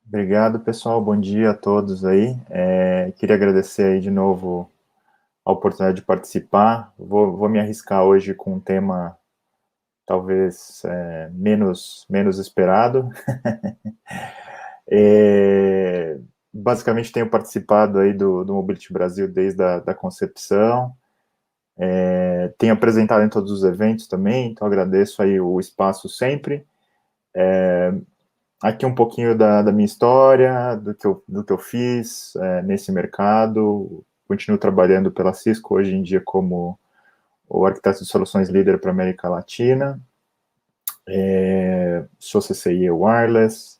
Obrigado, pessoal. Bom dia a todos aí. Queria agradecer aí de novo a oportunidade de participar. Vou me arriscar hoje com um tema talvez menos esperado. É, Basicamente tenho participado aí do Mobility Brasil desde a concepção. Tenho apresentado em todos os eventos também, então agradeço aí o espaço sempre. Aqui um pouquinho da minha história, do que eu fiz nesse mercado. Continuo trabalhando pela Cisco hoje em dia como o arquiteto de soluções líder para a América Latina. Sou CCIE Wireless.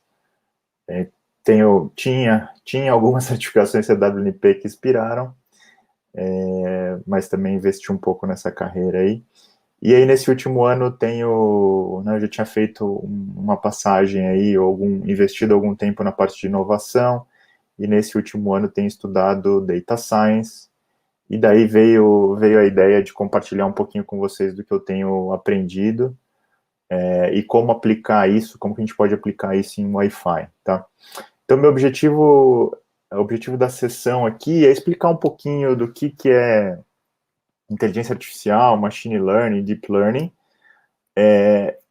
Tinha algumas certificações CWNP que expiraram, mas também investi um pouco nessa carreira aí. E aí, nesse último ano, eu já tinha feito uma passagem aí, investido algum tempo na parte de inovação, e nesse último ano tenho estudado Data Science, e daí veio a ideia de compartilhar um pouquinho com vocês do que eu tenho aprendido, e como aplicar isso, como que a gente pode aplicar isso em Wi-Fi, tá? Então, o objetivo da sessão aqui é explicar um pouquinho do que é inteligência artificial, machine learning, deep learning,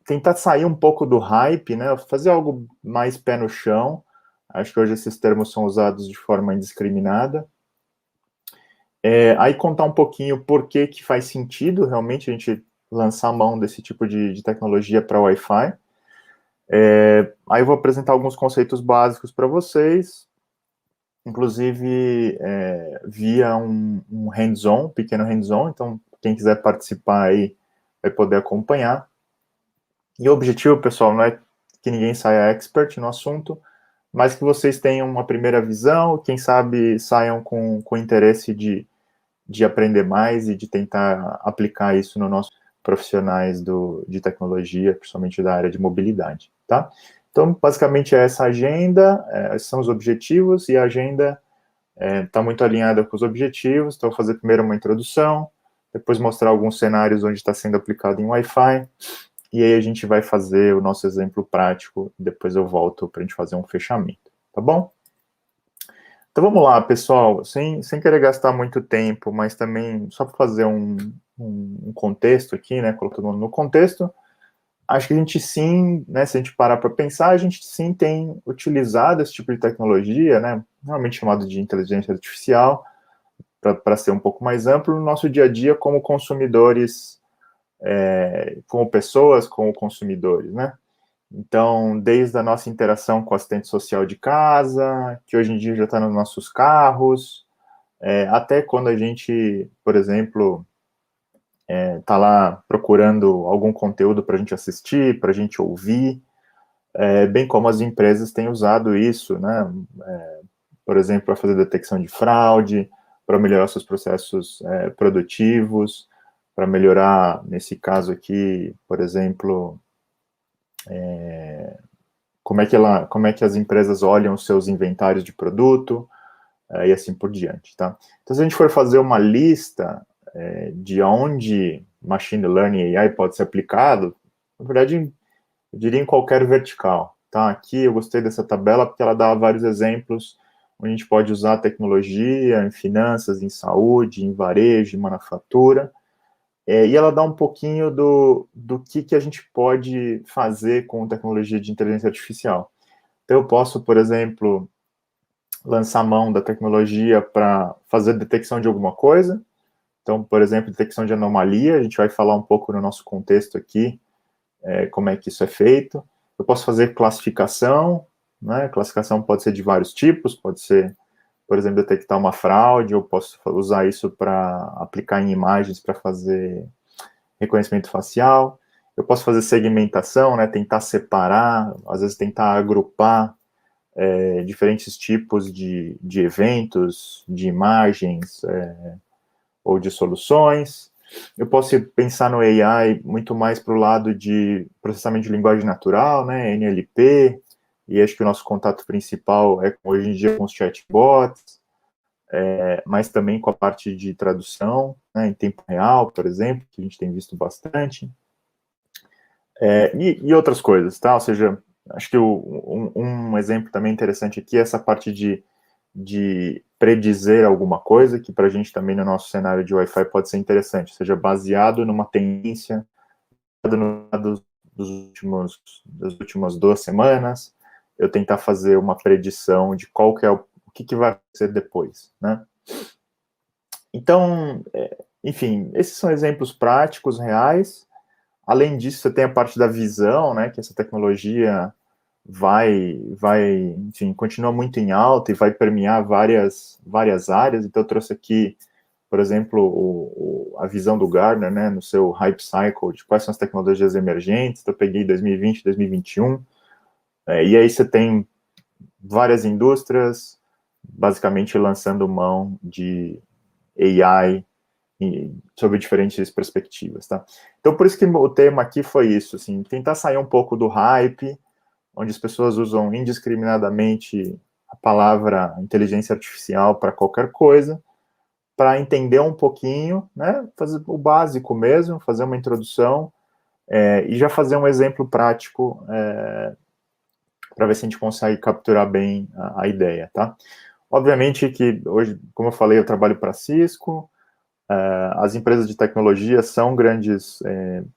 tentar sair um pouco do hype, né? Fazer algo mais pé no chão. Acho que hoje esses termos são usados de forma indiscriminada. Aí contar um pouquinho por que faz sentido realmente a gente lançar a mão desse tipo de tecnologia para Wi-Fi. Aí eu vou apresentar alguns conceitos básicos para vocês, inclusive via um hands-on, pequeno hands-on, então quem quiser participar aí vai poder acompanhar. E o objetivo, pessoal, não é que ninguém saia expert no assunto, mas que vocês tenham uma primeira visão, quem sabe saiam com interesse de aprender mais e de tentar aplicar isso no nosso profissionais de tecnologia, principalmente da área de mobilidade, tá? Então, basicamente, é essa agenda, esses são os objetivos, e a agenda está muito alinhada com os objetivos, então vou fazer primeiro uma introdução, depois mostrar alguns cenários onde está sendo aplicado em Wi-Fi, e aí a gente vai fazer o nosso exemplo prático, depois eu volto para a gente fazer um fechamento, tá bom? Então vamos lá, pessoal, sem querer gastar muito tempo, mas também só para fazer um contexto aqui, né, colocar todo mundo no contexto, acho que a gente sim, né, se a gente parar para pensar, a gente sim tem utilizado esse tipo de tecnologia, né, normalmente chamado de inteligência artificial, para ser um pouco mais amplo, no nosso dia a dia como consumidores, como pessoas, como consumidores, né? Então, desde a nossa interação com o assistente social de casa, que hoje em dia já está nos nossos carros, até quando a gente, por exemplo, está lá procurando algum conteúdo para a gente assistir, para a gente ouvir, bem como as empresas têm usado isso, né? Por exemplo, para fazer detecção de fraude, para melhorar seus processos produtivos, para melhorar, nesse caso aqui, por exemplo, como é que as empresas olham os seus inventários de produto, e assim por diante, tá? Então, se a gente for fazer uma lista de onde machine learning e AI pode ser aplicado, na verdade, eu diria em qualquer vertical, tá? Aqui eu gostei dessa tabela porque ela dá vários exemplos onde a gente pode usar a tecnologia em finanças, em saúde, em varejo, em manufatura, e ela dá um pouquinho do que a gente pode fazer com tecnologia de inteligência artificial. Então, eu posso, por exemplo, lançar mão da tecnologia para fazer detecção de alguma coisa. Então, por exemplo, detecção de anomalia, a gente vai falar um pouco no nosso contexto aqui, como é que isso é feito. Eu posso fazer classificação, né? Classificação pode ser de vários tipos, pode ser, por exemplo, detectar uma fraude, eu posso usar isso para aplicar em imagens para fazer reconhecimento facial. Eu posso fazer segmentação, né? Tentar separar, às vezes tentar agrupar diferentes tipos de eventos, de imagens ou de soluções. Eu posso pensar no AI muito mais para o lado de processamento de linguagem natural, né, NLP, e acho que o nosso contato principal é hoje em dia com os chatbots, mas também com a parte de tradução, né, em tempo real, por exemplo, que a gente tem visto bastante, e outras coisas, tá? Ou seja, Acho que um exemplo também interessante aqui é essa parte de predizer alguma coisa, que para a gente também no nosso cenário de Wi-Fi pode ser interessante, ou seja, baseado numa tendência das últimas 2 semanas, eu tentar fazer uma predição de qual que é o que vai acontecer depois, né? Então, enfim, esses são exemplos práticos, reais. Além disso, você tem a parte da visão, né, que essa tecnologia enfim, continua muito em alta e vai permear várias áreas. Então, eu trouxe aqui, por exemplo, a visão do Gartner, né, no seu Hype Cycle, de quais são as tecnologias emergentes. Então, eu peguei 2020, 2021, e aí você tem várias indústrias, basicamente lançando mão de AI sobre diferentes perspectivas, tá? Então, por isso que o tema aqui foi isso, assim, tentar sair um pouco do hype, onde as pessoas usam indiscriminadamente a palavra inteligência artificial para qualquer coisa, para entender um pouquinho, né, fazer o básico mesmo, fazer uma introdução, e já fazer um exemplo prático para ver se a gente consegue capturar bem a ideia, tá? Obviamente que hoje, como eu falei, eu trabalho para a Cisco, as empresas de tecnologia são grandes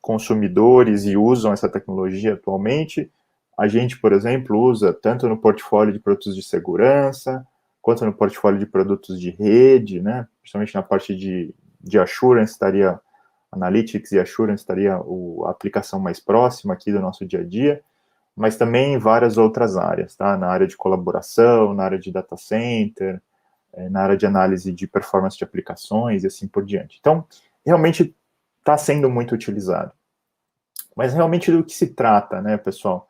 consumidores e usam essa tecnologia atualmente. A gente, por exemplo, usa tanto no portfólio de produtos de segurança, quanto no portfólio de produtos de rede, né? Principalmente na parte de assurance, estaria Analytics e Assurance, estaria a aplicação mais próxima aqui do nosso dia a dia, mas também em várias outras áreas, tá? Na área de colaboração, na área de data center, na área de análise de performance de aplicações e assim por diante. Então, realmente está sendo muito utilizado. Mas realmente do que se trata, né, pessoal?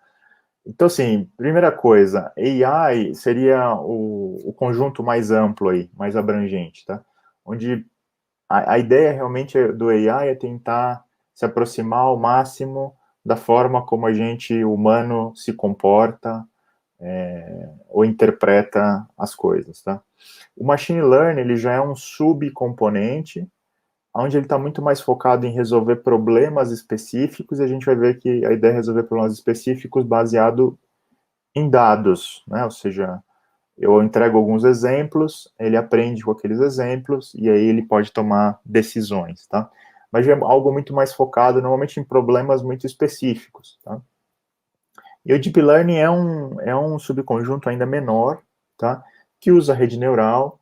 Então, assim, primeira coisa, AI seria o conjunto mais amplo aí, mais abrangente, tá? Onde a ideia realmente do AI é tentar se aproximar ao máximo da forma como a gente humano se comporta ou interpreta as coisas, tá? O machine learning ele já é um subcomponente, onde ele está muito mais focado em resolver problemas específicos, e a gente vai ver que a ideia é resolver problemas específicos baseado em dados, né? Ou seja, eu entrego alguns exemplos, ele aprende com aqueles exemplos, e aí ele pode tomar decisões, tá? Mas é algo muito mais focado, normalmente, em problemas muito específicos, tá? E o Deep Learning é um subconjunto ainda menor, tá? Que usa rede neural.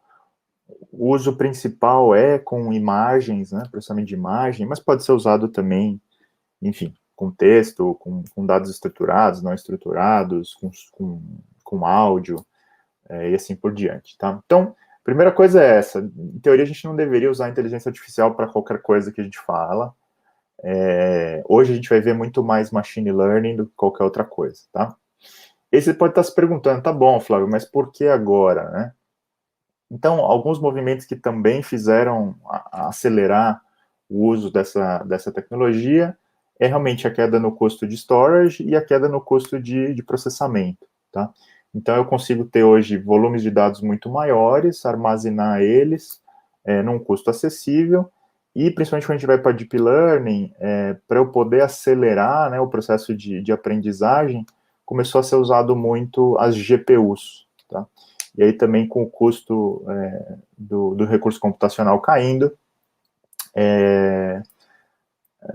O uso principal é com imagens, né? Processamento de imagem, mas pode ser usado também, enfim, com texto, com dados estruturados, não estruturados, com áudio, e assim por diante, tá? Então, primeira coisa é essa. Em teoria, a gente não deveria usar a inteligência artificial para qualquer coisa que a gente fala. Hoje a gente vai ver muito mais machine learning do que qualquer outra coisa, tá? E você pode estar se perguntando, tá bom, Flávio, mas por que agora, né? Então, alguns movimentos que também fizeram acelerar o uso dessa tecnologia é realmente a queda no custo de storage e a queda no custo de processamento, tá? Então, eu consigo ter hoje volumes de dados muito maiores, armazenar eles num custo acessível, e principalmente quando a gente vai para Deep Learning, para eu poder acelerar, né, o processo de aprendizagem, começou a ser usado muito as GPUs, tá? E aí também com o custo do recurso computacional caindo,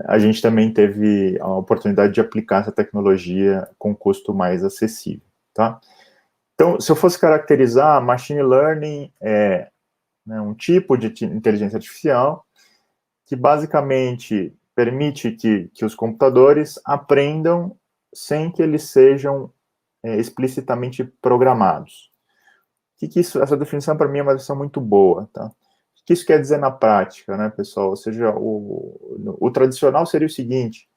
a gente também teve a oportunidade de aplicar essa tecnologia com custo mais acessível, tá? Então, se eu fosse caracterizar, machine learning é, né, um tipo de inteligência artificial que basicamente permite que os computadores aprendam sem que eles sejam explicitamente programados. Essa definição para mim é uma definição muito boa, tá? O que isso quer dizer na prática, né, pessoal? Ou seja, o tradicional seria o seguinte: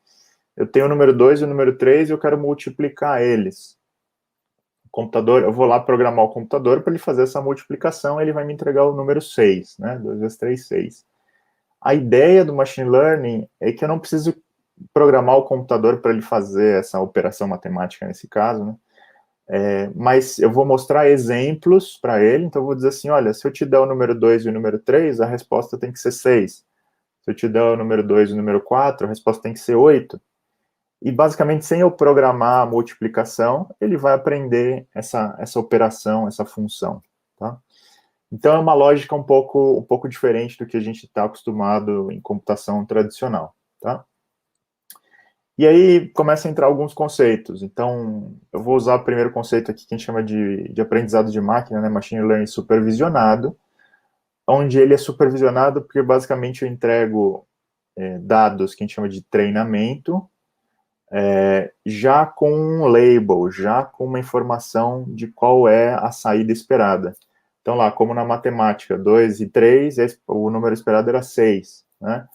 eu tenho o número 2 e o número 3 e eu quero multiplicar eles. O computador, eu vou lá programar o computador para ele fazer essa multiplicação, ele vai me entregar o número 6, né? 2 vezes 3, 6. A ideia do machine learning é que eu não preciso programar o computador para ele fazer essa operação matemática nesse caso, né? Mas eu vou mostrar exemplos para ele, então eu vou dizer assim, olha, se eu te der o número 2 e o número 3, a resposta tem que ser 6. Se eu te der o número 2 e o número 4, a resposta tem que ser 8. E basicamente, sem eu programar a multiplicação, ele vai aprender essa operação, essa função, tá? Então, é uma lógica um pouco diferente do que a gente está acostumado em computação tradicional, tá? E aí começa a entrar alguns conceitos. Então, eu vou usar o primeiro conceito aqui que a gente chama de aprendizado de máquina, né, machine learning supervisionado, onde ele é supervisionado porque basicamente eu entrego dados que a gente chama de treinamento, já com um label, já com uma informação de qual é a saída esperada. Então lá, como na matemática, 2 e 3, o número esperado era 6, né?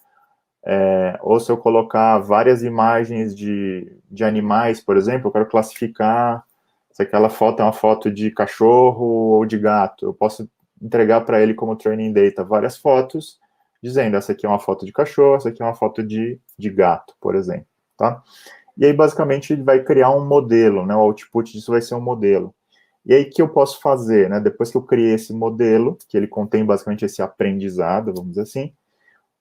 Ou se eu colocar várias imagens de animais, por exemplo, eu quero classificar se aquela foto é uma foto de cachorro ou de gato. Eu posso entregar para ele como training data várias fotos, dizendo essa aqui é uma foto de cachorro, essa aqui é uma foto de gato, por exemplo, tá? E aí, basicamente, ele vai criar um modelo, né? O output disso vai ser um modelo. E aí, o que eu posso fazer, né? Depois que eu criei esse modelo, que ele contém basicamente esse aprendizado, vamos dizer assim,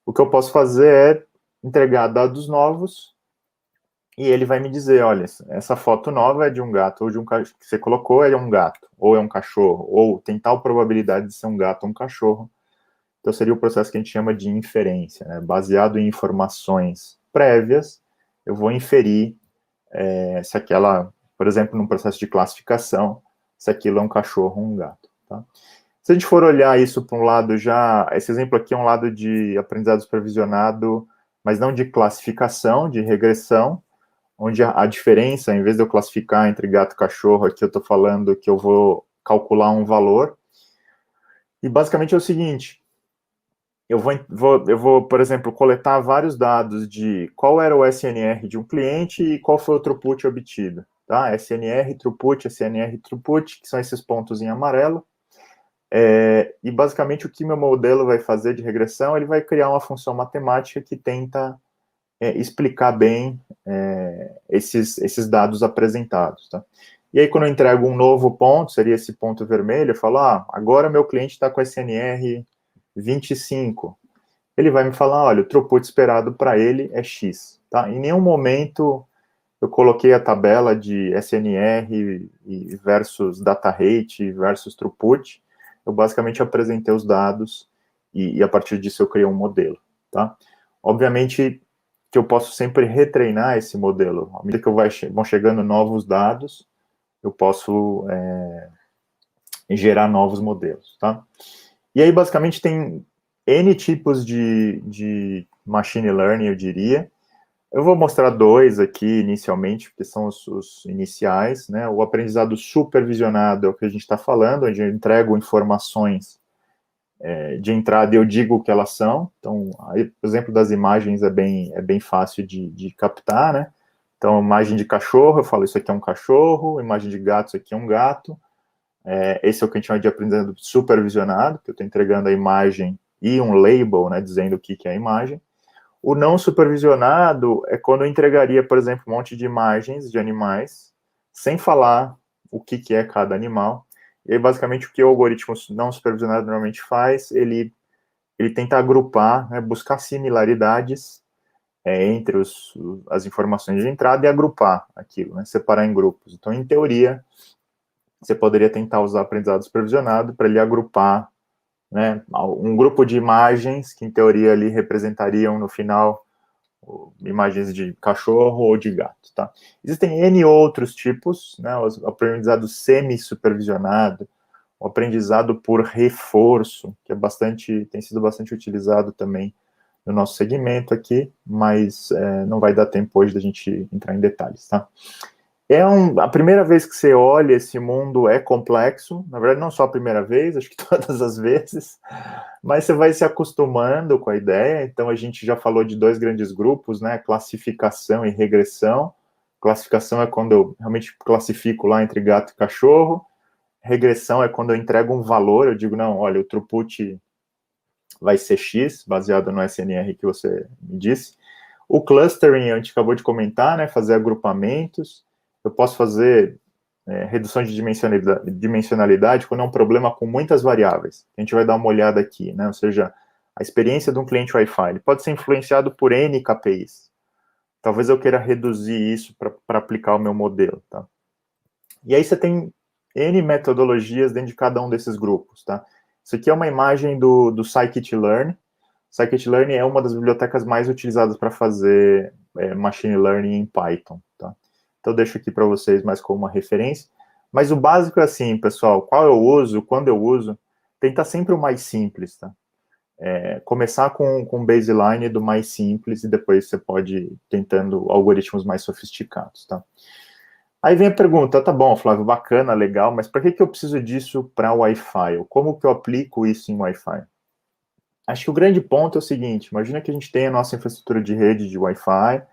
o que eu posso fazer é entregar dados novos e ele vai me dizer, olha, essa foto nova é de um gato ou de um cachorro, que você colocou é um gato, ou é um cachorro, ou tem tal probabilidade de ser um gato ou um cachorro. Então, seria o processo que a gente chama de inferência, né? Baseado em informações prévias, eu vou inferir se aquela, por exemplo, num processo de classificação, se aquilo é um cachorro ou um gato, tá? Se a gente for olhar isso para um lado já, esse exemplo aqui é um lado de aprendizado supervisionado, mas não de classificação, de regressão, onde a diferença, em vez de eu classificar entre gato e cachorro, aqui eu estou falando que eu vou calcular um valor, e basicamente é o seguinte, eu vou, por exemplo, coletar vários dados de qual era o SNR de um cliente e qual foi o throughput obtido, tá? SNR, throughput, que são esses pontos em amarelo. E basicamente o que meu modelo vai fazer de regressão, ele vai criar uma função matemática que tenta explicar bem esses dados apresentados, tá? E aí quando eu entrego um novo ponto, seria esse ponto vermelho, eu falo, agora meu cliente está com SNR 25. Ele vai me falar, olha, o throughput esperado para ele é X, tá? Em nenhum momento eu coloquei a tabela de SNR versus data rate versus throughput, eu basicamente apresentei os dados e a partir disso eu criei um modelo, tá? Obviamente que eu posso sempre retreinar esse modelo, à medida que vão chegando novos dados, eu posso gerar novos modelos, tá? E aí, basicamente, tem N tipos de machine learning, eu diria. Eu vou mostrar dois aqui inicialmente, porque são os iniciais, né? O aprendizado supervisionado é o que a gente está falando, onde eu entrego informações de entrada e eu digo o que elas são. Então, aí, por exemplo, das imagens é bem fácil de captar, né? Então, imagem de cachorro, eu falo, isso aqui é um cachorro, imagem de gato, isso aqui é um gato. Esse é o que a gente chama de aprendizado supervisionado, que eu estou entregando a imagem e um label, né, dizendo o que é a imagem. O não supervisionado é quando eu entregaria, por exemplo, um monte de imagens de animais, sem falar o que é cada animal. E aí, basicamente, o que o algoritmo não supervisionado normalmente faz, ele tenta agrupar, né, buscar similaridades entre as informações de entrada e agrupar aquilo, né, separar em grupos. Então, em teoria, você poderia tentar usar aprendizado supervisionado para ele agrupar, né, um grupo de imagens que, em teoria, ali representariam, no final, imagens de cachorro ou de gato, tá? Existem N outros tipos, né, o aprendizado semi-supervisionado, o aprendizado por reforço, que tem sido bastante utilizado também no nosso segmento aqui, mas não vai dar tempo hoje da gente entrar em detalhes, tá? A primeira vez que você olha esse mundo é complexo, na verdade não só a primeira vez, acho que todas as vezes, mas você vai se acostumando com a ideia. Então a gente já falou de dois grandes grupos, né, classificação e regressão. Classificação é quando eu realmente classifico lá entre gato e cachorro, regressão é quando eu entrego um valor, eu digo, não, olha, o throughput vai ser X, baseado no SNR que você me disse. O clustering, a gente acabou de comentar, né, fazer agrupamentos. Eu posso fazer redução de dimensionalidade quando é um problema com muitas variáveis. A gente vai dar uma olhada aqui, né? Ou seja, a experiência de um cliente Wi-Fi ele pode ser influenciado por N KPIs. talvez eu queira reduzir isso para aplicar o meu modelo, tá? E aí você tem N metodologias dentro de cada um desses grupos, tá? Isso aqui é uma imagem do scikit-learn. Scikit-learn é uma das bibliotecas mais utilizadas para fazer machine learning em Python, tá? Então eu deixo aqui para vocês mais como uma referência. Mas o básico é assim, pessoal, qual eu uso, quando eu uso, tentar sempre o mais simples, tá? Começar com o baseline do mais simples e depois você pode ir tentando algoritmos mais sofisticados, tá? Aí vem a pergunta, tá bom, Flávio, bacana, legal, mas para que eu preciso disso para Wi-Fi? Como que eu aplico isso em Wi-Fi? Acho que o grande ponto é o seguinte, imagina que a gente tem a nossa infraestrutura de rede de Wi-Fi,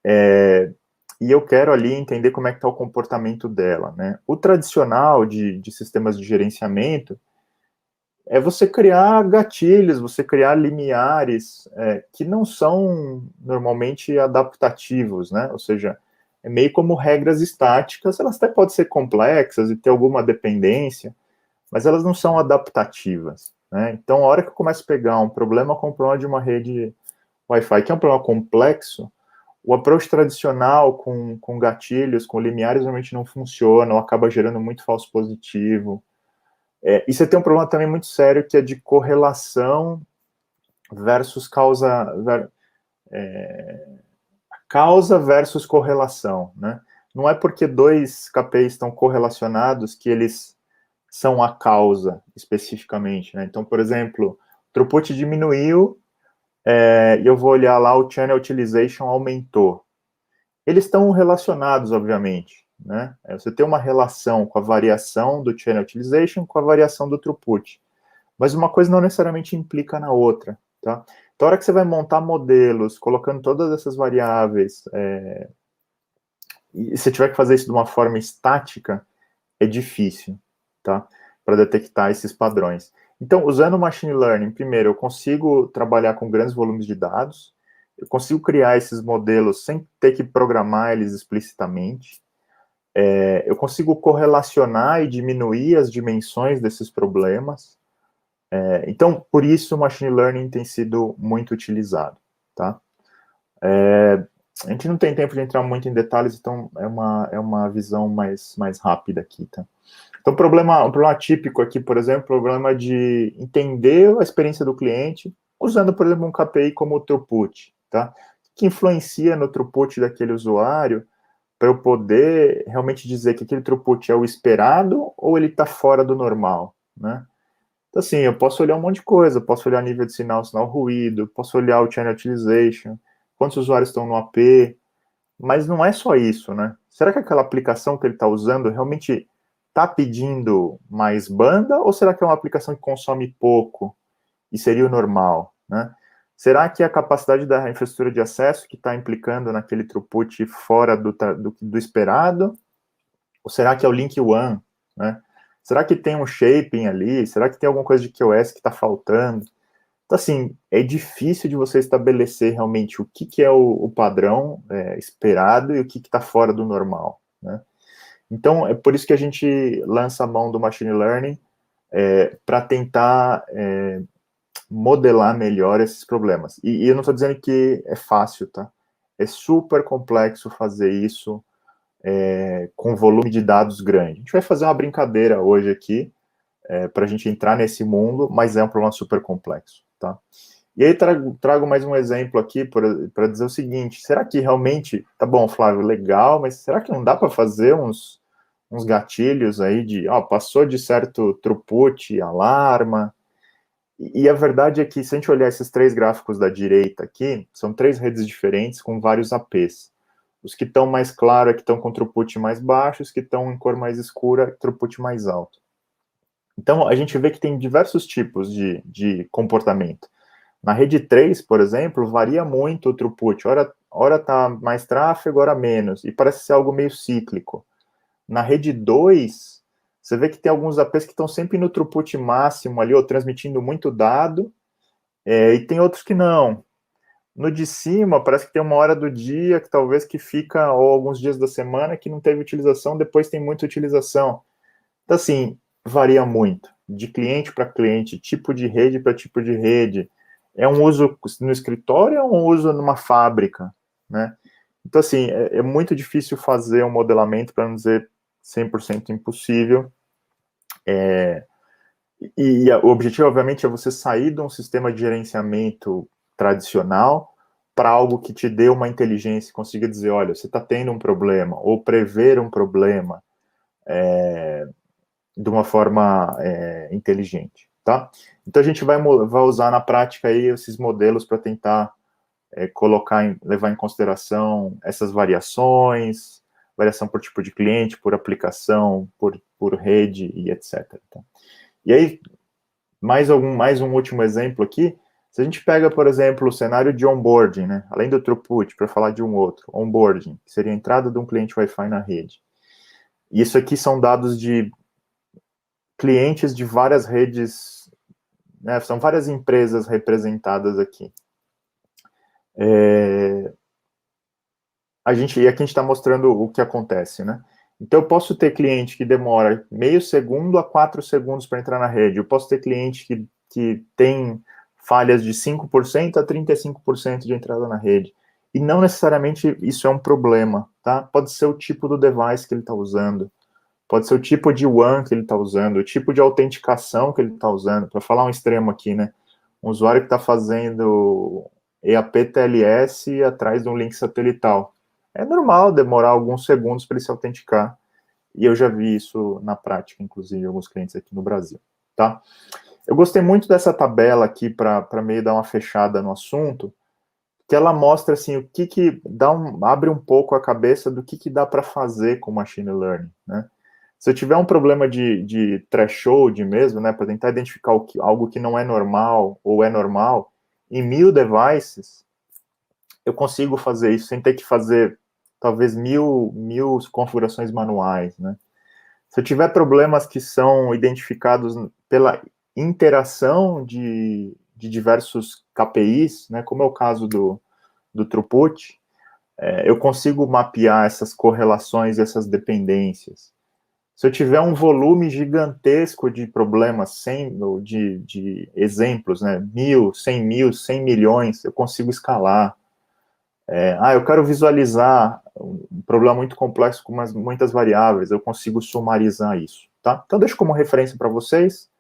e eu quero ali entender como é que está o comportamento dela, né? O tradicional de sistemas de gerenciamento é você criar gatilhos, você criar limiares que não são normalmente adaptativos, né? Ou seja, é meio como regras estáticas, elas até podem ser complexas e ter alguma dependência, mas elas não são adaptativas, né? Então, a hora que eu começo a pegar um problema com o problema de uma rede Wi-Fi, que é um problema complexo, o approach tradicional com gatilhos, com limiares, realmente não funciona, ou acaba gerando muito falso positivo. E você tem um problema também muito sério, que é de correlação versus causa versus correlação, né? Não é porque dois KPIs estão correlacionados que eles são a causa, especificamente, né? Então, por exemplo, o throughput diminuiu, e eu vou olhar lá, o channel utilization aumentou. Eles estão relacionados, obviamente, né? Você tem uma relação com a variação do channel utilization com a variação do throughput. Mas uma coisa não necessariamente implica na outra, tá? Então, a hora que você vai montar modelos, colocando todas essas variáveis, e se tiver que fazer isso de uma forma estática, é difícil, tá? Para detectar esses padrões. Então, usando o machine learning, primeiro, eu consigo trabalhar com grandes volumes de dados, eu consigo criar esses modelos sem ter que programar eles explicitamente, eu consigo correlacionar e diminuir as dimensões desses problemas. Então, por isso, o machine learning tem sido muito utilizado, tá? A gente não tem tempo de entrar muito em detalhes, então é uma visão mais rápida aqui, tá? Então, um problema típico aqui, por exemplo, o problema de entender a experiência do cliente, usando, por exemplo, um KPI como o throughput, tá? Que influencia no throughput daquele usuário, para eu poder realmente dizer que aquele throughput é o esperado ou ele está fora do normal, né? Então, assim, eu posso olhar um monte de coisa, posso olhar nível de sinal ruído, posso olhar o channel utilization, quantos usuários estão no AP, mas não é só isso, né? Será que aquela aplicação que ele está usando realmente está pedindo mais banda, ou será que é uma aplicação que consome pouco e seria o normal, né? Será que a capacidade da infraestrutura de acesso que está implicando naquele throughput fora do esperado, ou será que é o link one, né? Será que tem um shaping ali? Será que tem alguma coisa de QoS que está faltando? Então, assim, é difícil de você estabelecer realmente o que é o padrão esperado e o que está fora do normal, né? Então, é por isso que a gente lança a mão do machine learning para tentar modelar melhor esses problemas. E eu não estou dizendo que é fácil, tá? É super complexo fazer isso com volume de dados grande. A gente vai fazer uma brincadeira hoje aqui, para a gente entrar nesse mundo, mas é um problema super complexo, tá? E aí trago mais um exemplo aqui para dizer o seguinte, será que realmente, tá bom, Flávio, legal, mas será que não dá para fazer uns gatilhos aí de, passou de certo throughput, alarma? E a verdade é que, se a gente olhar esses três gráficos da direita aqui, são três redes diferentes com vários APs. Os que estão mais claros é que estão com throughput mais baixo, os que estão em cor mais escura, throughput mais alto. Então, a gente vê que tem diversos tipos de comportamento. Na rede 3, por exemplo, varia muito o throughput. Hora tá mais tráfego, hora menos. E parece ser algo meio cíclico. Na rede 2, você vê que tem alguns APs que estão sempre no throughput máximo ali, ou transmitindo muito dado, e tem outros que não. No de cima, parece que tem uma hora do dia que talvez que fica, ou alguns dias da semana, que não teve utilização, depois tem muita utilização. Então, assim, varia muito, de cliente para cliente, tipo de rede para tipo de rede. É um uso no escritório ou é um uso numa fábrica, né? Então, assim, é muito difícil fazer um modelamento, para não dizer 100% impossível. O objetivo, obviamente, é você sair de um sistema de gerenciamento tradicional para algo que te dê uma inteligência, consiga dizer, olha, você está tendo um problema, ou prever um problema de uma forma inteligente, tá? Então a gente vai usar na prática aí esses modelos para tentar levar em consideração essas variações, variação por tipo de cliente, por aplicação, por rede e etc. Tá? E aí, mais um último exemplo aqui, se a gente pega, por exemplo, o cenário de onboarding, né? Além do throughput, para falar de um outro, onboarding, que seria a entrada de um cliente Wi-Fi na rede. E isso aqui são dados de clientes de várias redes, né? São várias empresas representadas aqui. E aqui a gente está mostrando o que acontece, né? Então, eu posso ter cliente que demora meio segundo a 4 segundos para entrar na rede. Eu posso ter cliente que tem falhas de 5% a 35% de entrada na rede. E não necessariamente isso é um problema, tá? Pode ser o tipo do device que ele está usando, pode ser o tipo de WAN que ele está usando, o tipo de autenticação que ele está usando. Para falar um extremo aqui, né? Um usuário que está fazendo EAP TLS atrás de um link satelital. É normal demorar alguns segundos para ele se autenticar. E eu já vi isso na prática, inclusive, em alguns clientes aqui no Brasil, tá? Eu gostei muito dessa tabela aqui para meio dar uma fechada no assunto, que ela mostra assim o que abre um pouco a cabeça do que dá para fazer com machine learning, né? Se eu tiver um problema de threshold mesmo, né, para tentar identificar algo que não é normal ou é normal, em 1000 devices, eu consigo fazer isso sem ter que fazer talvez mil configurações manuais, né? Se eu tiver problemas que são identificados pela interação de diversos KPIs, né, como é o caso do throughput, eu consigo mapear essas correlações, essas dependências. Se eu tiver um volume gigantesco de problemas, de exemplos, né, 1000, 100 mil, 100 milhões, eu consigo escalar. Eu quero visualizar um problema muito complexo com muitas variáveis, eu consigo sumarizar isso, tá? Então, deixo como referência para vocês.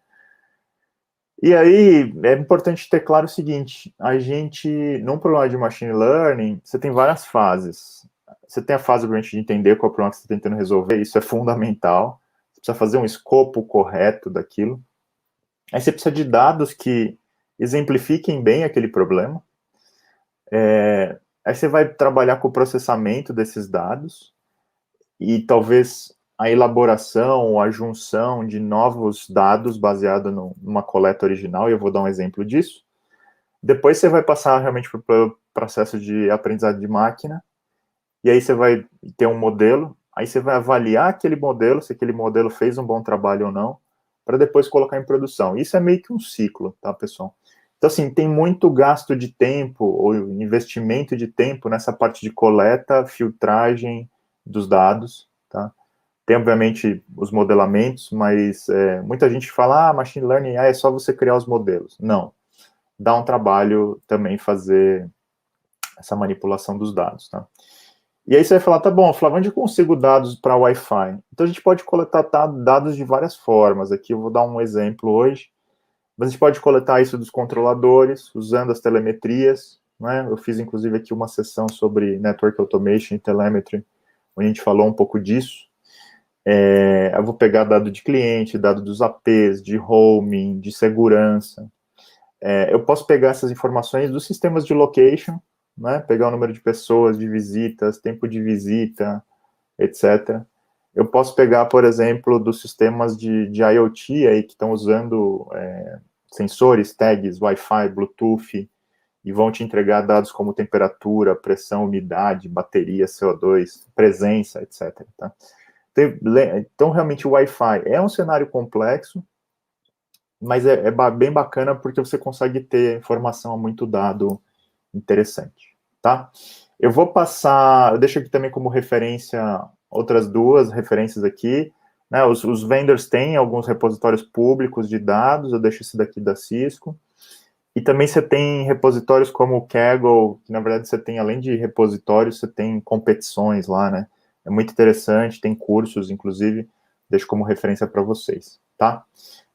E aí, é importante ter claro o seguinte, num problema de machine learning, você tem várias fases. Você tem a fase, obviamente, de entender qual é o problema que você está tentando resolver, isso é fundamental. Você precisa fazer um escopo correto daquilo. Aí você precisa de dados que exemplifiquem bem aquele problema. Aí você vai trabalhar com o processamento desses dados e talvez a elaboração ou a junção de novos dados baseado numa coleta original, e eu vou dar um exemplo disso. Depois você vai passar realmente para o processo de aprendizado de máquina, e aí você vai ter um modelo, aí você vai avaliar aquele modelo, se aquele modelo fez um bom trabalho ou não, para depois colocar em produção. Isso é meio que um ciclo, tá, pessoal? Então, assim, tem muito gasto de tempo, ou investimento de tempo nessa parte de coleta, filtragem dos dados, tá? Tem, obviamente, os modelamentos, mas muita gente fala, machine learning, é só você criar os modelos. Não. Dá um trabalho também fazer essa manipulação dos dados, tá? E aí você vai falar, tá bom, Flávio, onde eu consigo dados para Wi-Fi? Então a gente pode coletar dados de várias formas. Aqui eu vou dar um exemplo hoje. Mas a gente pode coletar isso dos controladores, usando as telemetrias, né? Eu fiz, inclusive, aqui uma sessão sobre Network Automation e Telemetry, onde a gente falou um pouco disso. Eu vou pegar dado de cliente, dado dos APs, de roaming, de segurança. Eu posso pegar essas informações dos sistemas de location, né? Pegar o número de pessoas, de visitas, tempo de visita, etc. Eu posso pegar, por exemplo, dos sistemas de IoT aí que estão usando sensores, tags, Wi-Fi, Bluetooth, e vão te entregar dados como temperatura, pressão, umidade, bateria, CO2, presença, etc. Tá? Então, realmente, o Wi-Fi é um cenário complexo, mas é bem bacana porque você consegue ter informação a muito dado interessante, tá? Eu deixo aqui também como referência outras duas referências aqui, né? Os vendors têm alguns repositórios públicos de dados, eu deixo esse daqui da Cisco, E também você tem repositórios como o Kaggle, que na verdade você tem, além de repositórios, você tem competições lá, né? É muito interessante, tem cursos, inclusive, deixo como referência para vocês, tá?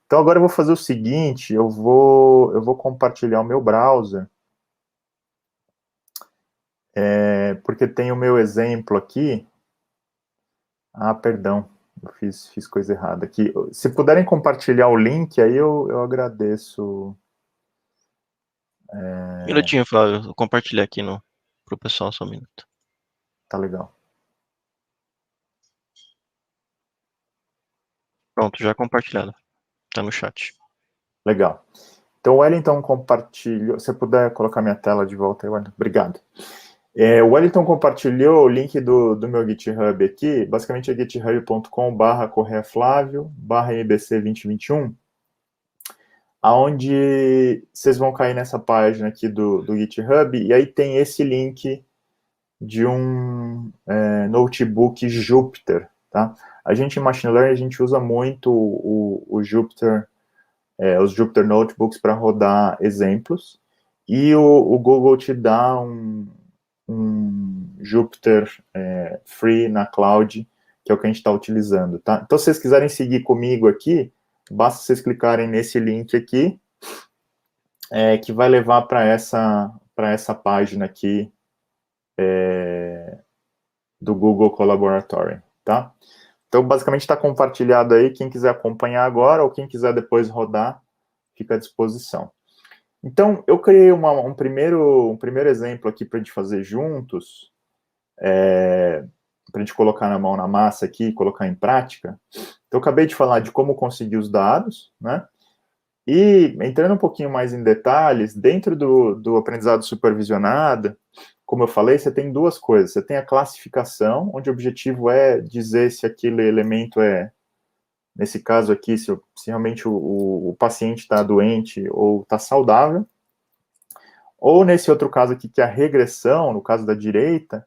Então agora eu vou fazer o seguinte, eu vou compartilhar o meu browser, porque tem o meu exemplo aqui. Ah, perdão, eu fiz coisa errada aqui. Se puderem compartilhar o link, aí eu agradeço. Um minutinho, Flávio. Vou compartilhar aqui pro pessoal só um minuto. Tá legal. Pronto, já compartilhado. Tá no chat. Legal. Então o Wellington compartilhou. Se puder colocar minha tela de volta aí, Wellington. Obrigado. O Wellington compartilhou o link do meu GitHub aqui. Basicamente é github.com/correaflavio/mbc2021, aonde vocês vão cair nessa página aqui do GitHub, e aí tem esse link de um notebook Jupyter, tá? A gente em Machine Learning, a gente usa muito o Jupyter, os Jupyter Notebooks para rodar exemplos, e o Google te dá um Jupyter free na cloud, que é o que a gente está utilizando, tá? Então, se vocês quiserem seguir comigo aqui, basta vocês clicarem nesse link aqui, que vai levar para essa página aqui do Google Colaboratory, tá? Então, basicamente está compartilhado aí, quem quiser acompanhar agora ou quem quiser depois rodar, fica à disposição. Então, eu criei um primeiro exemplo aqui para a gente fazer juntos, para a gente colocar na mão na massa aqui, colocar em prática. Então, eu acabei de falar de como conseguir os dados, né? E entrando um pouquinho mais em detalhes, dentro do aprendizado supervisionado, como eu falei, você tem duas coisas. Você tem a classificação, onde o objetivo é dizer se aquele elemento nesse caso aqui, se realmente o paciente está doente ou está saudável. Ou nesse outro caso aqui, que é a regressão, no caso da direita,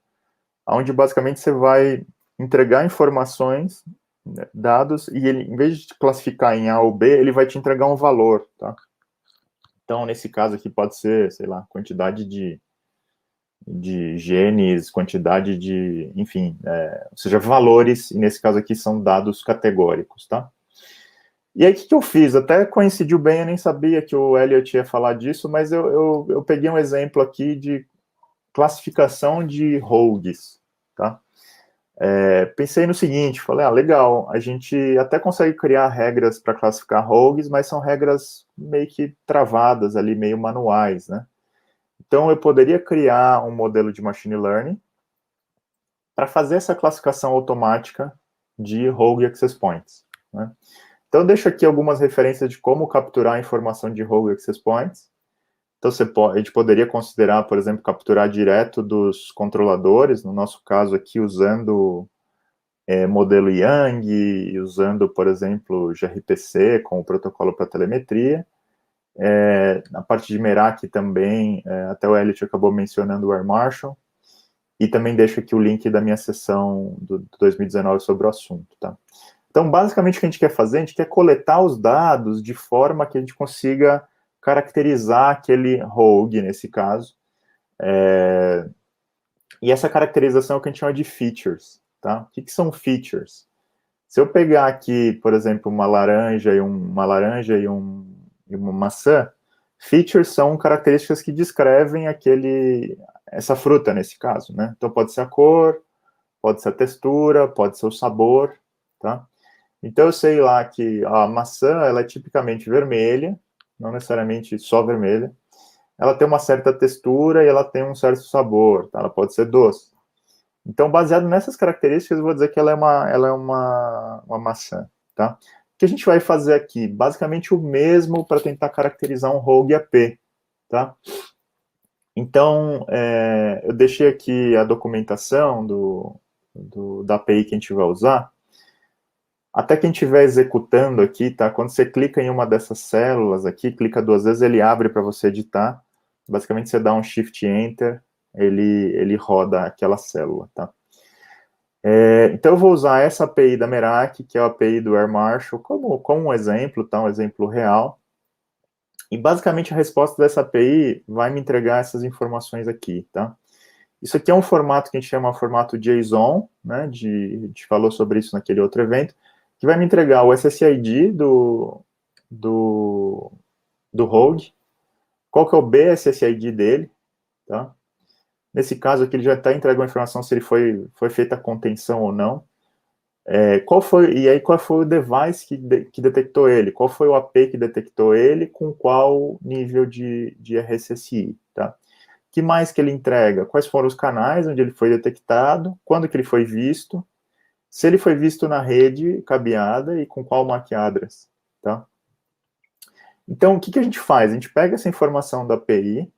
onde basicamente você vai entregar informações, né, dados, e ele, em vez de te classificar em A ou B, ele vai te entregar um valor, tá? Então, nesse caso aqui pode ser, sei lá, quantidade de genes, quantidade de, enfim, ou seja, valores, e nesse caso aqui são dados categóricos, tá? E aí, o que eu fiz? Até coincidiu bem, eu nem sabia que o Elliot ia falar disso, mas eu peguei um exemplo aqui de classificação de rogues, tá? Pensei no seguinte, falei, legal, a gente até consegue criar regras para classificar rogues, mas são regras meio que travadas ali, meio manuais, né? Então, eu poderia criar um modelo de machine learning para fazer essa classificação automática de rogue access points, né? Então, eu deixo aqui algumas referências de como capturar a informação de rogue access points. Então, a gente poderia considerar, por exemplo, capturar direto dos controladores, no nosso caso aqui, usando modelo Yang, usando, por exemplo, gRPC como protocolo para telemetria. Na parte de Merak também, até o Elliot acabou mencionando o Air Marshal, e também deixo aqui o link da minha sessão do 2019 sobre o assunto, tá? Então, basicamente, o que a gente quer fazer, a gente quer coletar os dados de forma que a gente consiga caracterizar aquele rogue, nesse caso, e essa caracterização é o que a gente chama de features, tá? O que são features? Se eu pegar aqui, por exemplo, uma laranja e uma maçã, features são características que descrevem essa fruta, nesse caso, né? Então, pode ser a cor, pode ser a textura, pode ser o sabor, tá? Então, eu sei lá que a maçã, ela é tipicamente vermelha, não necessariamente só vermelha. Ela tem uma certa textura e ela tem um certo sabor, tá? Ela pode ser doce. Então, baseado nessas características, eu vou dizer que ela é uma maçã, tá? O que a gente vai fazer aqui? Basicamente o mesmo para tentar caracterizar um rogue AP, tá? Então, eu deixei aqui a documentação da API que a gente vai usar. Até quem estiver executando aqui, tá? Quando você clica em uma dessas células aqui, clica duas vezes, ele abre para você editar. Basicamente, você dá um Shift Enter, ele roda aquela célula, tá? Então, eu vou usar essa API da Merak, que é a API do Air Marshal, como um exemplo, tá? Um exemplo real. E basicamente a resposta dessa API vai me entregar essas informações aqui, tá? Isso aqui é um formato que a gente chama de formato JSON, né? A gente falou sobre isso naquele outro evento, que vai me entregar o SSID do Rogue, qual que é o BSSID dele, tá? Nesse caso aqui ele já está entregando a informação se ele foi feita a contenção ou não. Qual foi o device que detectou ele? Qual foi o AP que detectou ele? Com qual nível de RSSI, tá? Que mais que ele entrega? Quais foram os canais onde ele foi detectado? Quando que ele foi visto? Se ele foi visto na rede cabeada e com qual MAC address, tá? Então, o que a gente faz? A gente pega essa informação da API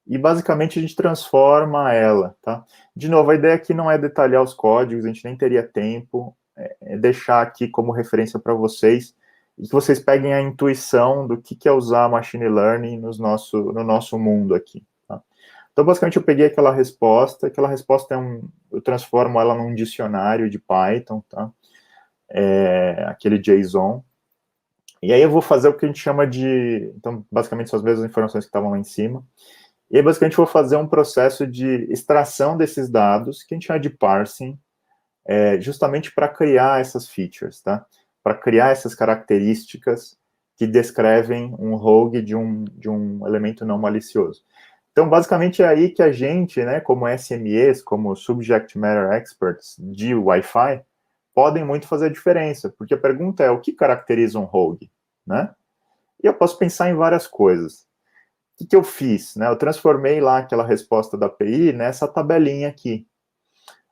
e, basicamente, a gente transforma ela, tá? De novo, a ideia aqui não é detalhar os códigos, a gente nem teria tempo, é deixar aqui como referência para vocês, e que vocês peguem a intuição do que é usar machine learning no nosso mundo aqui, tá? Então, basicamente, eu peguei aquela resposta eu transformo ela num dicionário de Python, tá? Aquele JSON, e aí eu vou fazer o que a gente chama de... Então, basicamente, são as mesmas informações que estavam lá em cima. E aí, basicamente, eu vou fazer um processo de extração desses dados, que a gente chama de parsing, justamente para criar essas features, tá? Para criar essas características que descrevem um rogue de um elemento não malicioso. Então, basicamente, é aí que a gente, né, como SMEs, como Subject Matter Experts de Wi-Fi, podem muito fazer a diferença, porque a pergunta é, o que caracteriza um rogue, né? E eu posso pensar em várias coisas. O que eu fiz, né? Eu transformei lá aquela resposta da API nessa tabelinha aqui,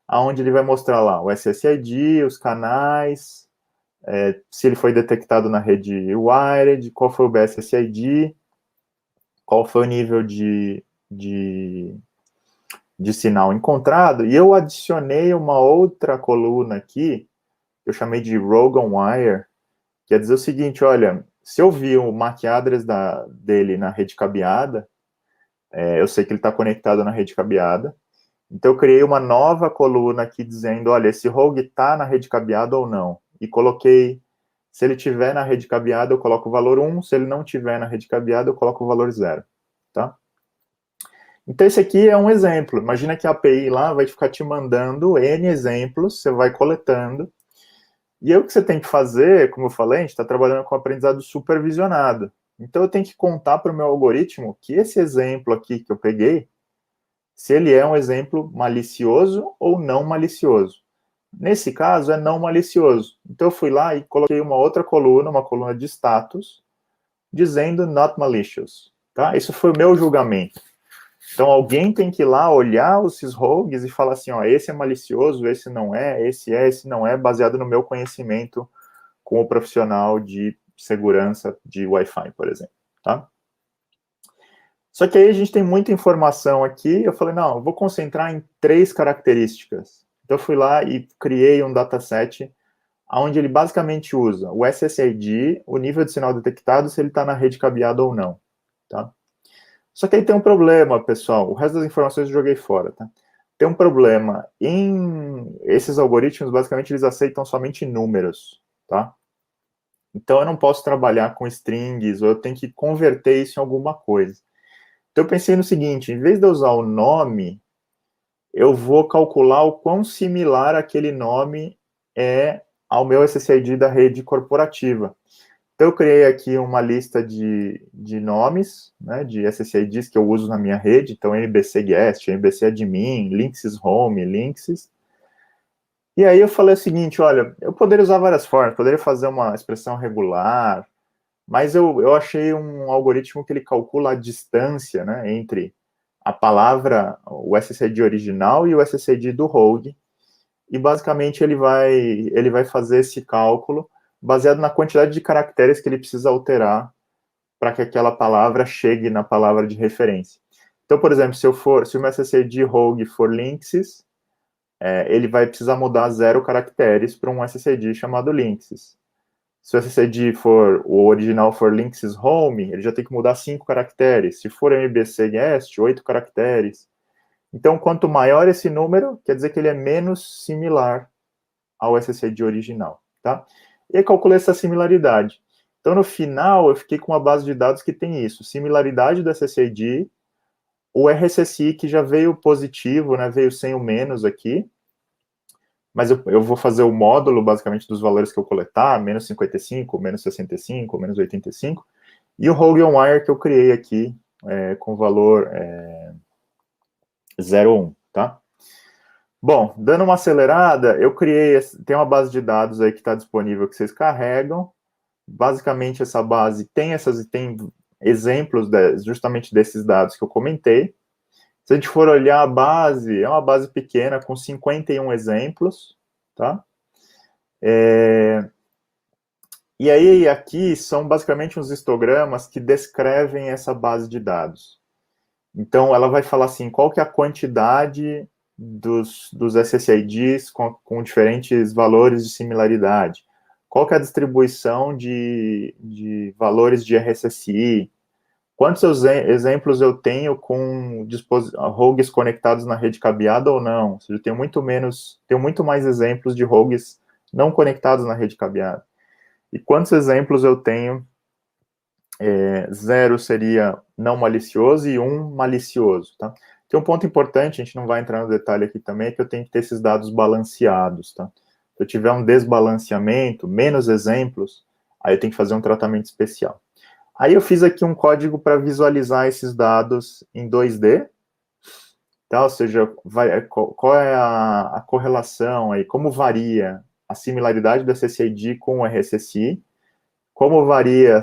aonde ele vai mostrar lá o SSID, os canais, se ele foi detectado na rede wired, qual foi o BSSID, qual foi o nível de sinal encontrado, e eu adicionei uma outra coluna aqui, que eu chamei de Rogue on Wire, que quer dizer o seguinte, olha, se eu vi o MAC address dele na rede cabeada, eu sei que ele está conectado na rede cabeada, então eu criei uma nova coluna aqui dizendo, olha, esse rogue está na rede cabeada ou não, e coloquei, se ele tiver na rede cabeada, eu coloco o valor 1, se ele não tiver na rede cabeada, eu coloco o valor 0, tá? Então, esse aqui é um exemplo. Imagina que a API lá vai ficar te mandando N exemplos, você vai coletando. E aí o que você tem que fazer, como eu falei, a gente está trabalhando com aprendizado supervisionado. Então, eu tenho que contar para o meu algoritmo que esse exemplo aqui que eu peguei, se ele é um exemplo malicioso ou não malicioso. Nesse caso, é não malicioso. Então, eu fui lá e coloquei uma outra coluna, uma coluna de status, dizendo not malicious. Tá? Isso foi o meu julgamento. Então, alguém tem que ir lá olhar esses rogues e falar assim, ó, esse é malicioso, esse não é, baseado no meu conhecimento como profissional de segurança de Wi-Fi, por exemplo, tá? Só que aí a gente tem muita informação aqui, eu falei, não, eu vou concentrar em 3 características. Então, eu fui lá e criei um dataset onde ele basicamente usa o SSID, o nível de sinal detectado, se ele está na rede cabeada ou não, tá? Só que aí tem um problema, pessoal. O resto das informações eu joguei fora, tá? Tem um problema. Esses algoritmos, basicamente, eles aceitam somente números, tá? Então, eu não posso trabalhar com strings, ou eu tenho que converter isso em alguma coisa. Então, eu pensei no seguinte, em vez de eu usar o nome, eu vou calcular o quão similar aquele nome é ao meu SSID da rede corporativa. Então, eu criei aqui uma lista de nomes, né, de SSIDs que eu uso na minha rede. Então, MBC Guest, MBC Admin, Linksys Home, Linksys. E aí eu falei o seguinte, olha, eu poderia usar várias formas, poderia fazer uma expressão regular, mas eu achei um algoritmo que ele calcula a distância, né, entre a palavra, o SSID original e o SSID do rogue, e basicamente ele vai fazer esse cálculo baseado na quantidade de caracteres que ele precisa alterar para que aquela palavra chegue na palavra de referência. Então, por exemplo, se o meu SSID rogue for Linksys, ele vai precisar mudar 0 caracteres para um SSID chamado Linksys. Se o SSID o original for Linksys Home, ele já tem que mudar 5 caracteres. Se for MBC Guest, 8 caracteres. Então, quanto maior esse número, quer dizer que ele é menos similar ao SSID original, tá? E aí calculei essa similaridade. Então, no final, eu fiquei com uma base de dados que tem isso, similaridade do SSID, o RSSI que já veio positivo, né, veio sem o menos aqui, mas eu vou fazer o módulo, basicamente, dos valores que eu coletar, menos 55, menos 65, menos 85, e o Rogue on Wire que eu criei aqui, com valor 0,1, tá? Bom, dando uma acelerada, eu criei, tem uma base de dados aí que está disponível que vocês carregam. Basicamente, essa base tem exemplos justamente desses dados que eu comentei. Se a gente for olhar a base, é uma base pequena, com 51 exemplos, tá? E aí, aqui, são basicamente uns histogramas que descrevem essa base de dados. Então, ela vai falar assim, qual que é a quantidade dos SSIDs com diferentes valores de similaridade? Qual que é a distribuição de valores de RSSI? Quantos exemplos eu tenho com rogues conectados na rede cabeada ou não? Ou seja, eu tenho muito mais exemplos de rogues não conectados na rede cabeada. E quantos exemplos eu tenho? 0 seria não malicioso e 1 malicioso, tá? Tem um ponto importante, a gente não vai entrar no detalhe aqui também, é que eu tenho que ter esses dados balanceados, tá? Se eu tiver um desbalanceamento, menos exemplos, aí eu tenho que fazer um tratamento especial. Aí eu fiz aqui um código para visualizar esses dados em 2D, tá? Ou seja, qual é a correlação aí, como varia a similaridade do SSID com o RSSI, como varia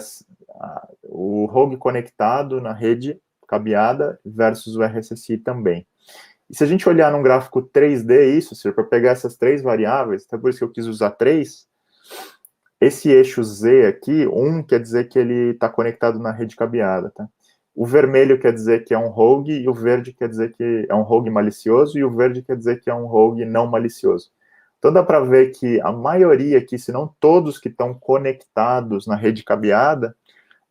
o rogue conectado na rede cabeada versus o RSSI também. E se a gente olhar num gráfico 3D isso, ou seja, para pegar essas três variáveis, até por isso que eu quis usar 3, esse eixo Z aqui, 1 quer dizer que ele está conectado na rede cabeada, tá? O vermelho quer dizer que é um rogue, e o verde quer dizer que é um rogue malicioso, e o verde quer dizer que é um rogue não malicioso. Então dá para ver que a maioria aqui, se não todos que estão conectados na rede cabeada,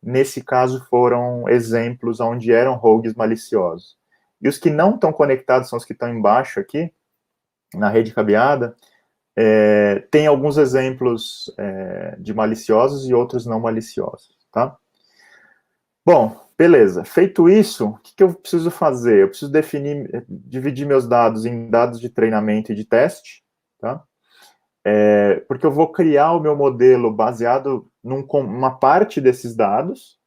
nesse caso foram exemplos onde eram rogues maliciosos. E os que não estão conectados são os que estão embaixo aqui, na rede cabeada. Tem alguns exemplos de maliciosos e outros não maliciosos, tá? Bom, beleza. Feito isso, o que eu preciso fazer? Eu preciso dividir meus dados em dados de treinamento e de teste, tá? Porque eu vou criar o meu modelo baseado numa parte desses dados,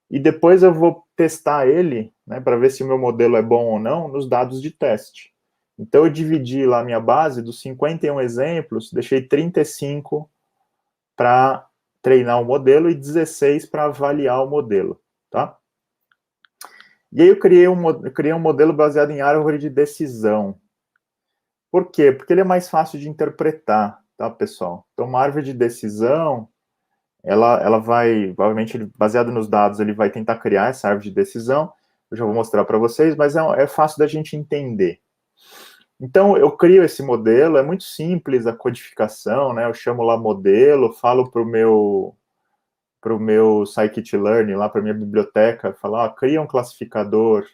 e depois eu vou testar ele, né, para ver se o meu modelo é bom ou não, nos dados de teste. Então, eu dividi lá a minha base dos 51 exemplos, deixei 35 para treinar o modelo e 16 para avaliar o modelo, tá? E aí eu criei um modelo baseado em árvore de decisão. Por quê? Porque ele é mais fácil de interpretar, tá, pessoal? Então, uma árvore de decisão, ela vai, obviamente, baseado nos dados, ele vai tentar criar essa árvore de decisão. Eu já vou mostrar para vocês, mas é fácil da gente entender. Então, eu crio esse modelo, é muito simples a codificação, né? Eu chamo lá modelo, falo para o meu scikit-learn, lá para minha biblioteca, falo, cria um classificador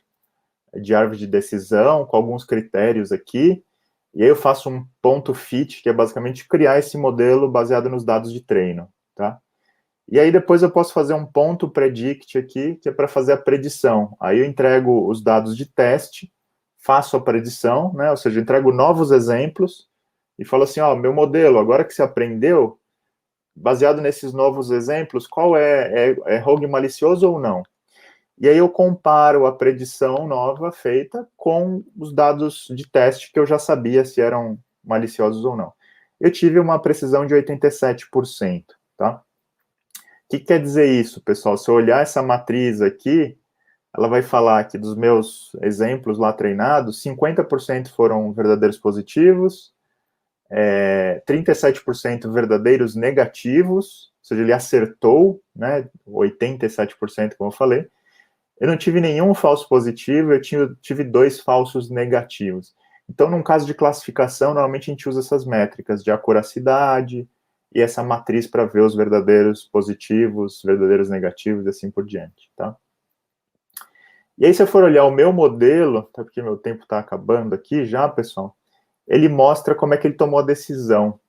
de árvore de decisão com alguns critérios aqui, e aí eu faço um ponto fit, que é basicamente criar esse modelo baseado nos dados de treino, tá? E aí depois eu posso fazer um ponto predict aqui, que é para fazer a predição. Aí eu entrego os dados de teste, faço a predição, né? Ou seja, eu entrego novos exemplos e falo assim, meu modelo, agora que você aprendeu, baseado nesses novos exemplos, qual é rogue malicioso ou não? E aí eu comparo a predição nova feita com os dados de teste que eu já sabia se eram maliciosos ou não. Eu tive uma precisão de 87%, tá? O que quer dizer isso, pessoal? Se eu olhar essa matriz aqui, ela vai falar que dos meus exemplos lá treinados, 50% foram verdadeiros positivos, 37% verdadeiros negativos, ou seja, ele acertou, né, 87%, como eu falei. Eu não tive nenhum falso positivo, eu tive 2 falsos negativos. Então, num caso de classificação, normalmente a gente usa essas métricas de acuracidade e essa matriz para ver os verdadeiros positivos, verdadeiros negativos e assim por diante, tá? E aí, se eu for olhar o meu modelo, até porque meu tempo está acabando aqui já, pessoal, ele mostra como é que ele tomou a decisão.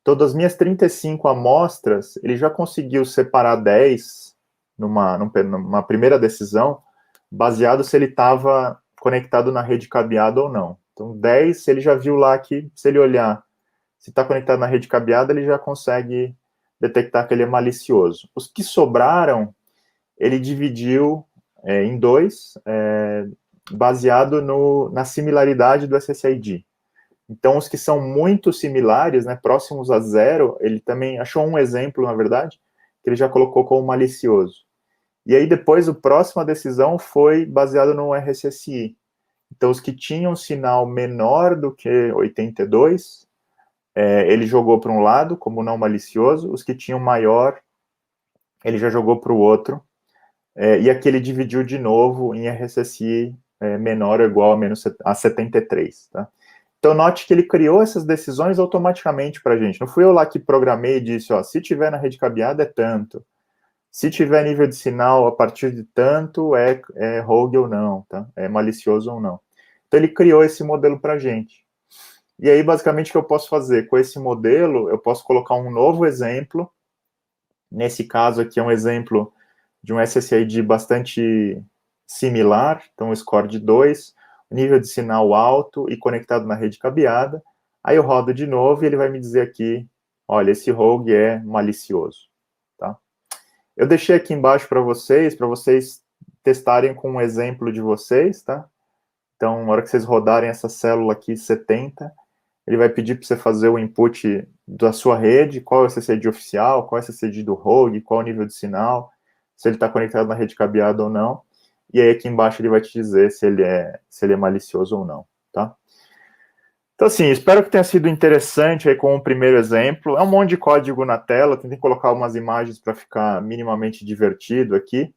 Então, das minhas 35 amostras, ele já conseguiu separar 10 numa primeira decisão, baseado se ele estava conectado na rede cabeada ou não. Então, 10, ele já viu lá que, se ele olhar se está conectado na rede cabeada, ele já consegue detectar que ele é malicioso. Os que sobraram, ele dividiu em dois, baseado na similaridade do SSID. Então, os que são muito similares, né, próximos a zero, ele também achou um exemplo, na verdade, que ele já colocou como malicioso. E aí, depois, a próxima decisão foi baseada no RSSI. Então, os que tinham sinal menor do que 82, ele jogou para um lado, como não malicioso, os que tinham maior, ele já jogou para o outro, e aqui ele dividiu de novo em RSSI menor ou igual a 73, tá? Então, note que ele criou essas decisões automaticamente para a gente. Não fui eu lá que programei e disse, ó, se tiver na rede cabeada é tanto. Se tiver nível de sinal a partir de tanto, é rogue ou não, tá? É malicioso ou não. Então, ele criou esse modelo para a gente. E aí, basicamente, o que eu posso fazer? Com esse modelo, eu posso colocar um novo exemplo. Nesse caso aqui é um exemplo de um SSID bastante similar, então um score de 2, nível de sinal alto e conectado na rede cabeada. Aí eu rodo de novo e ele vai me dizer aqui, olha, esse rogue é malicioso, tá? Eu deixei aqui embaixo para vocês testarem com um exemplo de vocês, tá? Então, na hora que vocês rodarem essa célula aqui, 70, ele vai pedir para você fazer o input da sua rede, qual é o SSID oficial, qual é o SSID do rogue, qual é o nível de sinal, se ele está conectado na rede cabeada ou não, e aí aqui embaixo ele vai te dizer se ele é malicioso ou não, tá? Então, assim, espero que tenha sido interessante aí com o primeiro exemplo. É um monte de código na tela, tentei colocar umas imagens para ficar minimamente divertido aqui.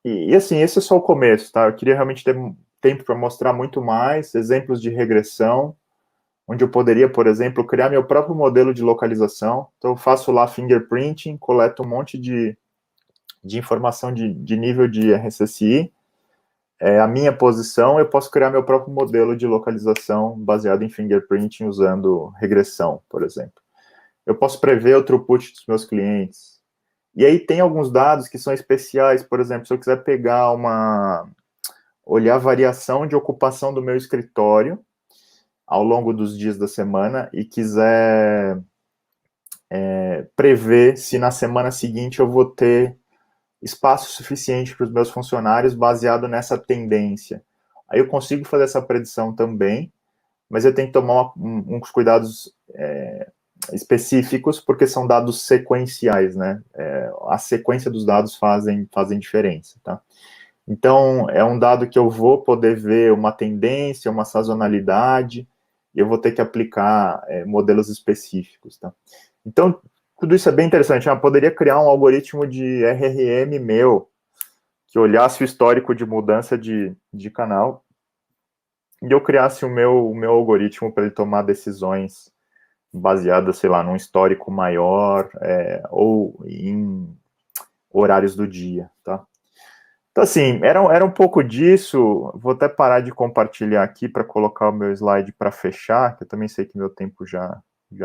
E, assim, esse é só o começo, tá? Eu queria realmente ter tempo para mostrar muito mais, exemplos de regressão, onde eu poderia, por exemplo, criar meu próprio modelo de localização. Então, eu faço lá fingerprinting, coleto um monte de informação de nível de RSSI, a minha posição, eu posso criar meu próprio modelo de localização baseado em fingerprinting usando regressão, por exemplo. Eu posso prever o throughput dos meus clientes. E aí tem alguns dados que são especiais, por exemplo, se eu quiser pegar olhar a variação de ocupação do meu escritório ao longo dos dias da semana e quiser prever se na semana seguinte eu vou ter espaço suficiente para os meus funcionários baseado nessa tendência. Aí eu consigo fazer essa predição também, mas eu tenho que tomar uns cuidados específicos, porque são dados sequenciais, né? A sequência dos dados fazem diferença, tá? Então, é um dado que eu vou poder ver uma tendência, uma sazonalidade, e eu vou ter que aplicar modelos específicos, tá? Então, tudo isso é bem interessante. Eu poderia criar um algoritmo de RRM meu, que olhasse o histórico de mudança de canal, e eu criasse o meu algoritmo para ele tomar decisões baseadas, sei lá, num histórico maior, ou em horários do dia, tá? Então, assim, era um pouco disso. Vou até parar de compartilhar aqui para colocar o meu slide para fechar, que eu também sei que meu tempo já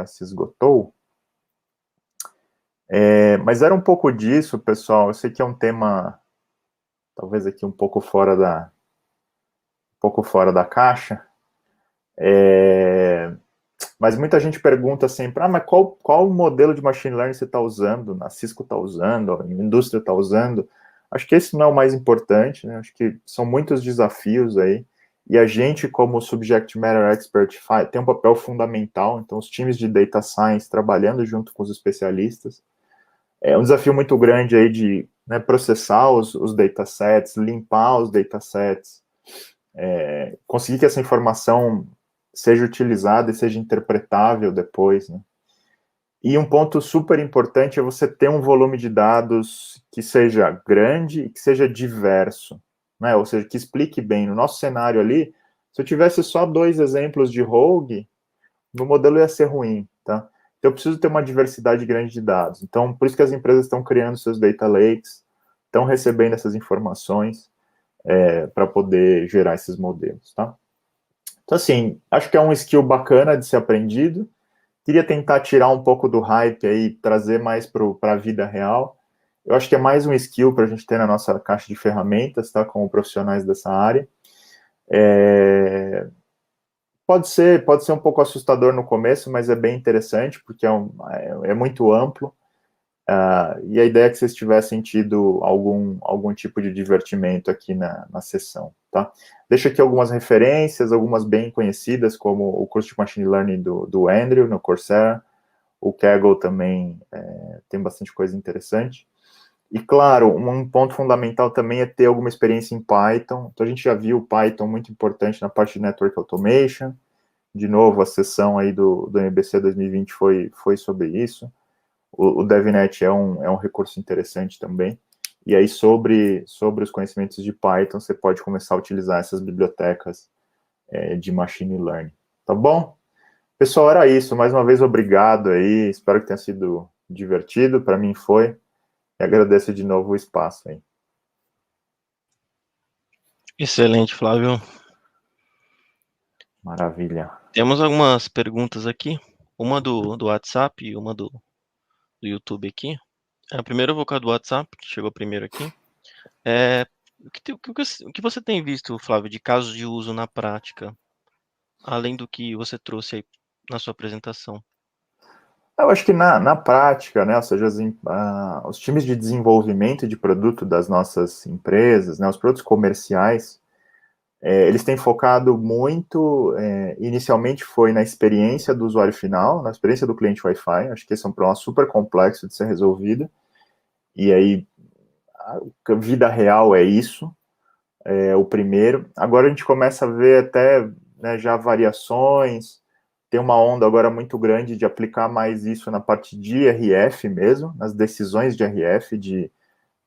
se esgotou. Mas era um pouco disso, pessoal. Eu sei que é um tema, talvez aqui um pouco fora da caixa. Mas muita gente pergunta sempre, mas qual modelo de machine learning você está usando? A Cisco está usando, a indústria está usando? Acho que esse não é o mais importante, né? Acho que são muitos desafios aí, e a gente, como Subject Matter Expert, tem um papel fundamental. Então, os times de Data Science trabalhando junto com os especialistas. É um desafio muito grande aí de, né, processar os datasets, limpar os datasets, conseguir que essa informação seja utilizada e seja interpretável depois, né? E um ponto super importante é você ter um volume de dados que seja grande e que seja diverso, né? Ou seja, que explique bem. No nosso cenário ali, se eu tivesse só 2 exemplos de rogue, meu modelo ia ser ruim, tá? Então, eu preciso ter uma diversidade grande de dados. Então, por isso que as empresas estão criando seus data lakes, estão recebendo essas informações para poder gerar esses modelos, tá? Então, assim, acho que é um skill bacana de ser aprendido. queria tentar tirar um pouco do hype aí, trazer mais para a vida real. Eu acho que é mais um skill para a gente ter na nossa caixa de ferramentas, tá? Como profissionais dessa área. Pode ser um pouco assustador no começo, mas é bem interessante, porque é muito amplo. E a ideia é que vocês tivessem tido algum tipo de divertimento aqui na sessão, tá? Deixo aqui algumas referências, algumas bem conhecidas, como o curso de Machine Learning do Andrew, no Coursera. O Kaggle também tem bastante coisa interessante. E, claro, um ponto fundamental também é ter alguma experiência em Python. Então, a gente já viu o Python muito importante na parte de Network Automation. De novo, a sessão aí do MBC 2020 foi sobre isso. O DevNet é um recurso interessante também. E aí, sobre os conhecimentos de Python, você pode começar a utilizar essas bibliotecas de Machine Learning. Tá bom? Pessoal, era isso. Mais uma vez, obrigado aí. Espero que tenha sido divertido. Para mim foi. E agradeço de novo o espaço aí. Excelente, Flávio. Maravilha. Temos algumas perguntas aqui. Uma do WhatsApp e uma do YouTube aqui. Primeiro eu vou com a do WhatsApp, que chegou primeiro aqui. O que você tem visto, Flávio, de casos de uso na prática, além do que você trouxe aí na sua apresentação? Eu acho que na prática, né, ou seja, os times de desenvolvimento de produto das nossas empresas, né, os produtos comerciais, eles têm focado muito, inicialmente foi na experiência do usuário final, na experiência do cliente Wi-Fi. Acho que esse é um problema super complexo de ser resolvido, e aí a vida real é isso, o primeiro. Agora a gente começa a ver até, né, já variações, tem uma onda agora muito grande de aplicar mais isso na parte de RF mesmo, nas decisões de RF, de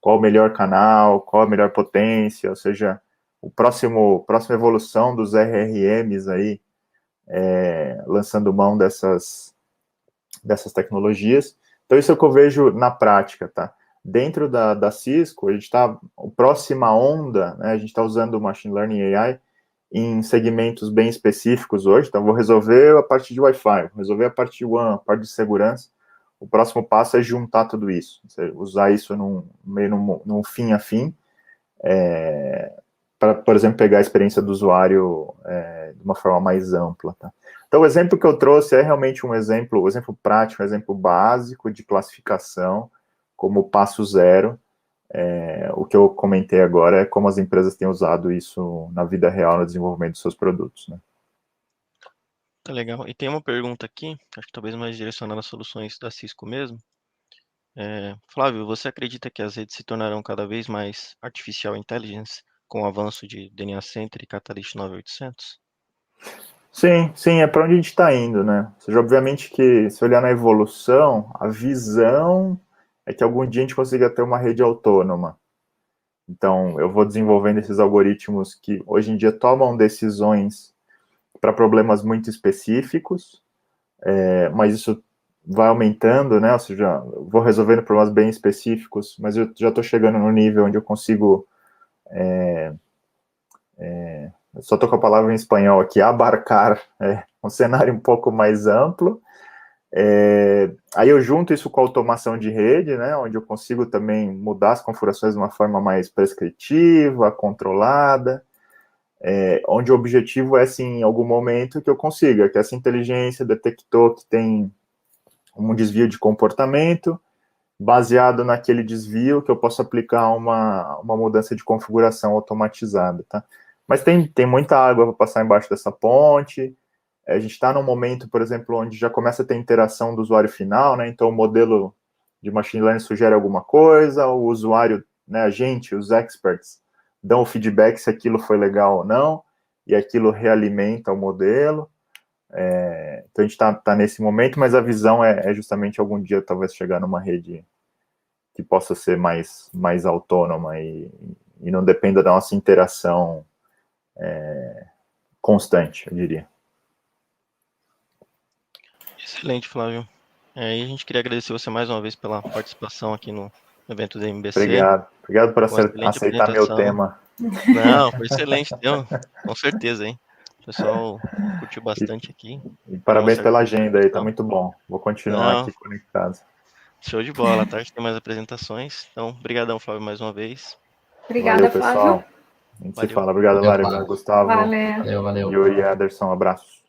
qual o melhor canal, qual a melhor potência, ou seja, próxima evolução dos RRMs aí, lançando mão dessas tecnologias. Então, isso é o que eu vejo na prática, tá? Dentro da Cisco, a gente está, a próxima onda, né, a gente está usando o Machine Learning AI em segmentos bem específicos hoje, então vou resolver a parte de Wi-Fi, vou resolver a parte de WAN, a parte de segurança. O próximo passo é juntar tudo isso, usar isso num fim a fim, para, por exemplo, pegar a experiência do usuário de uma forma mais ampla. Tá? Então, o exemplo que eu trouxe é realmente um exemplo prático, um exemplo básico de classificação, como passo zero. O que eu comentei agora é como as empresas têm usado isso na vida real, no desenvolvimento dos seus produtos. Né? Tá legal. E tem uma pergunta aqui, acho que talvez mais direcionada às soluções da Cisco mesmo. Flávio, você acredita que as redes se tornarão cada vez mais artificial intelligence com o avanço de DNA Center e Catalyst 9800? Sim, é para onde a gente está indo, né? Ou seja, obviamente que se olhar na evolução, a visão é que algum dia a gente consiga ter uma rede autônoma. Então, eu vou desenvolvendo esses algoritmos que hoje em dia tomam decisões para problemas muito específicos, mas isso vai aumentando, né? Ou seja, eu vou resolvendo problemas bem específicos, mas eu já estou chegando no nível onde eu consigo. Eu só estou com a palavra em espanhol aqui, abarcar um cenário um pouco mais amplo. Aí eu junto isso com a automação de rede, né, onde eu consigo também mudar as configurações de uma forma mais prescritiva, controlada, onde o objetivo é, assim, em algum momento que eu consiga, que essa inteligência detectou que tem um desvio de comportamento, baseado naquele desvio que eu posso aplicar uma mudança de configuração automatizada, tá? Mas tem muita água para passar embaixo dessa ponte. A gente está num momento, por exemplo, onde já começa a ter interação do usuário final, né? Então o modelo de machine learning sugere alguma coisa, o usuário, né, a gente, os experts, dão o feedback se aquilo foi legal ou não, e aquilo realimenta o modelo. Então a gente está nesse momento, mas a visão é justamente algum dia talvez chegar numa rede que possa ser mais autônoma e não dependa da nossa interação constante, eu diria. Excelente, Flávio. E a gente queria agradecer você mais uma vez pela participação aqui no evento do MBC. Obrigado por Uma excelente aceitar meu apresentação. tema. Não, foi excelente, com certeza, hein? O pessoal curtiu curtiu bastante aqui. E parabéns pela agenda aí, tá Não, muito bom. Vou continuar não, aqui conectado. show de bola. À tarde tem mais apresentações. Então, brigadão, Flávio, mais uma vez. Valeu, Obrigada, Flávio. pessoal. A gente se Valeu. fala. Obrigado, Valeu, Lari. Flávio. Gustavo, Valeu. Valeu, valeu. Yuri e Ederson. Abraços.